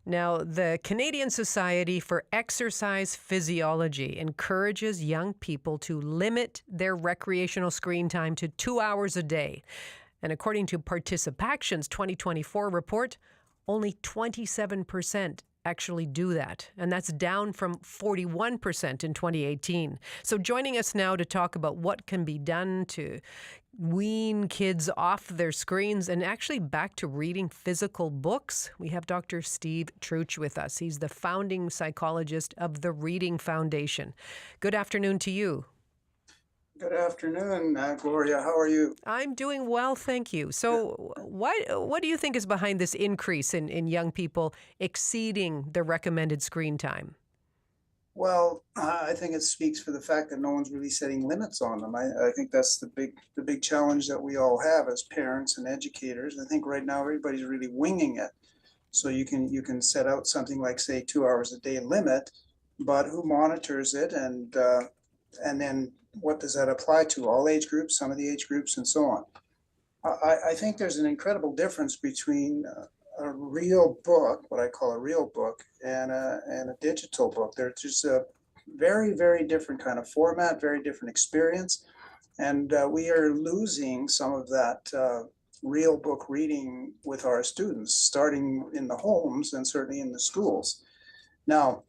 Now, the Canadian Society for Exercise Physiology encourages young people to limit their recreational screen time to 2 hours a day. And according to Participaction's 2024 report, only 27% actually do that. And that's down from 41% in 2018. So joining us now to talk about what can be done to wean kids off their screens and actually back to reading physical books, we have Dr. Steve Truch with us. He's the founding psychologist of the Reading Foundation. Good afternoon to you. Good afternoon, Gloria. How are you? I'm doing well, thank you. So what do you think is behind this increase in young people exceeding the recommended screen time? Well, I think it speaks for the fact that no one's really setting limits on them. I think that's the big challenge that we all have as parents and educators. I think right now everybody's really winging it. So you can set out something like, say, 2 hours a day limit, but who monitors it, and then what does that apply to? All age groups, some of the age groups, and so on. I think there's an incredible difference between a real book, what I call a real book, and a digital book. They're just a very, very different kind of format, very different experience, and we are losing some of that real book reading with our students, starting in the homes and certainly in the schools. Now,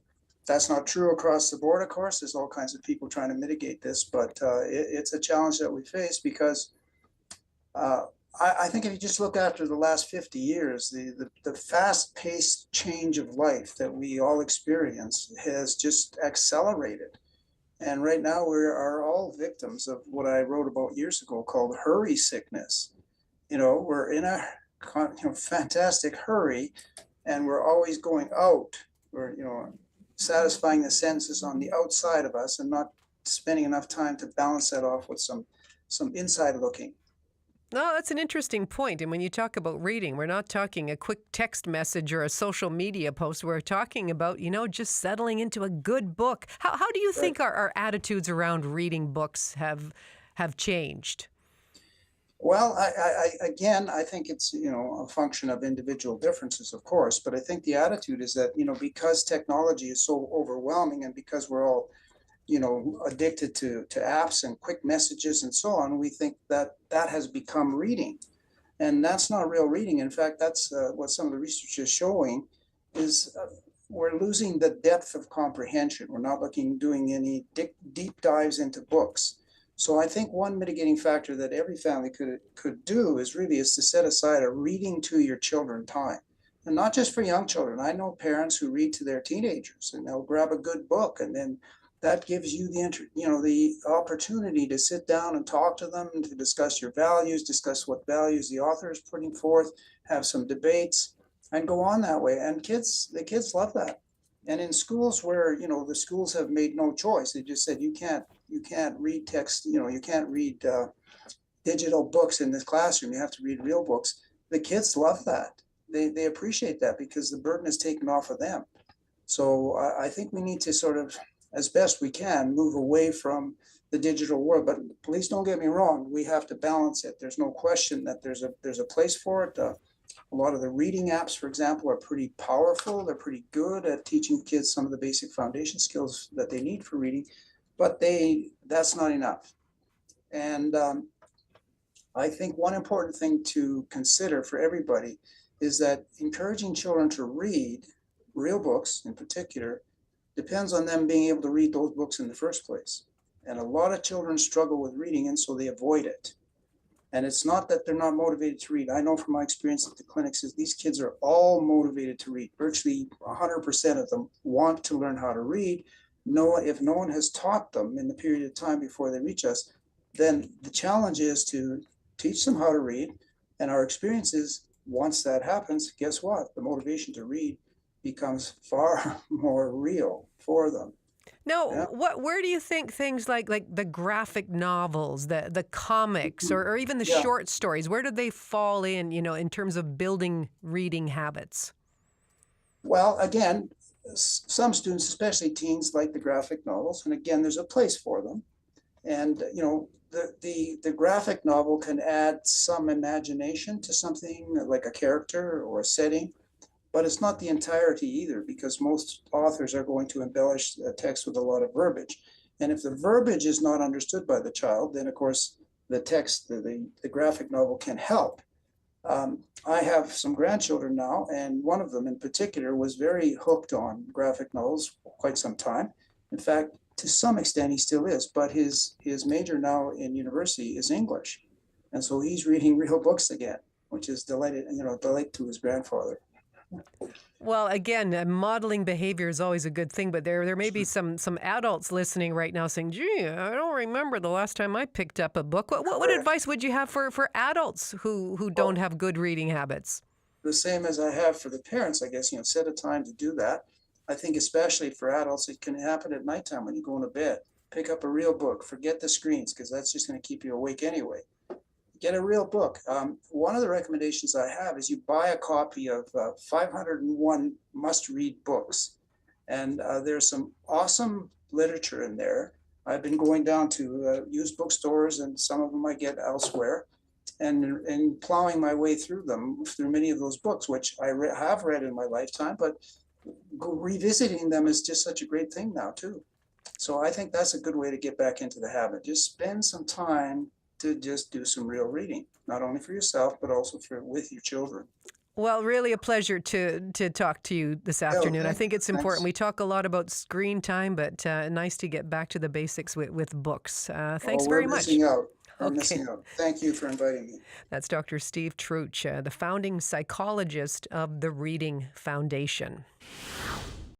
that's not true across the board, of course. There's all kinds of people trying to mitigate this, but it's a challenge that we face because uh, I think if you just look after the last 50 years, the fast-paced change of life that we all experience has just accelerated. And right now we are all victims of what I wrote about years ago called hurry sickness. We're in a fantastic hurry, and we're always going out. We're satisfying the senses on the outside of us and not spending enough time to balance that off with some inside looking. No, that's an interesting point. And when you talk about reading, we're not talking a quick text message or a social media post. We're talking about, just settling into a good book. How do you Right. think our attitudes around reading books have changed? Well, again, I think it's a function of individual differences, of course, but I think the attitude is that because technology is so overwhelming and because we're all addicted to apps and quick messages and so on, we think that that has become reading, and that's not real reading. In fact, that's what some of the research is showing is we're losing the depth of comprehension. We're not doing any deep dives into books. So I think one mitigating factor that every family could do is to set aside a reading to your children time. And not just for young children. I know parents who read to their teenagers, and they'll grab a good book, and then that gives you the opportunity to sit down and talk to them, and to discuss your values, discuss what values the author is putting forth, have some debates, and go on that way. And the kids love that. And in schools where the schools have made no choice, they just said you can't read text, you can't read digital books in this classroom. You have to read real books. The kids love that. They appreciate that because the burden is taken off of them. So I think we need to sort of, as best we can, move away from the digital world. But please don't get me wrong, we have to balance it. There's no question that there's a place for it. A lot of the reading apps, for example, are pretty powerful. They're pretty good at teaching kids some of the basic foundation skills that they need for reading, but that's not enough. And I think one important thing to consider for everybody is that encouraging children to read real books in particular depends on them being able to read those books in the first place. And a lot of children struggle with reading, and so they avoid it. And it's not that they're not motivated to read. I know from my experience at the clinics is these kids are all motivated to read. Virtually 100% of them want to learn how to read. If no one has taught them in the period of time before they reach us, then the challenge is to teach them how to read. And our experience is once that happens, guess what? The motivation to read becomes far more real for them. No, Yeah. where do you think things like the graphic novels, the comics, or even the Yeah. short stories, where do they fall in terms of building reading habits? Well, again, some students, especially teens, like the graphic novels, and again, there's a place for them. And the graphic novel can add some imagination to something like a character or a setting, but it's not the entirety either, because most authors are going to embellish the text with a lot of verbiage. And if the verbiage is not understood by the child, then of course the text, the graphic novel can help. I have some grandchildren now, and one of them in particular was very hooked on graphic novels for quite some time. In fact, to some extent, he still is, but his major now in university is English, and so he's reading real books again, which is delight to his grandfather. Well, again, modeling behavior is always a good thing, but there may be some adults listening right now saying, "Gee, I don't remember the last time I picked up a book." What advice would you have for adults who don't have good reading habits? The same as I have for the parents, I guess, set a time to do that. I think especially for adults, it can happen at nighttime when you go to bed. Pick up a real book, forget the screens, because that's just going to keep you awake anyway. Get a real book. One of the recommendations I have is you buy a copy of 501 must-read books. And there's some awesome literature in there. I've been going down to used bookstores, and some of them I get elsewhere, and plowing my way through many of those books, which I have read in my lifetime, but revisiting them is just such a great thing now too. So I think that's a good way to get back into the habit. Just spend some time to just do some real reading, not only for yourself, but also with your children. Well, really a pleasure to talk to you this afternoon. I think it's important. Thanks. We talk a lot about screen time, but nice to get back to the basics with books. Thanks very much. We're missing out. Thank you for inviting me. That's Dr. Steve Truch, the founding psychologist of the Reading Foundation.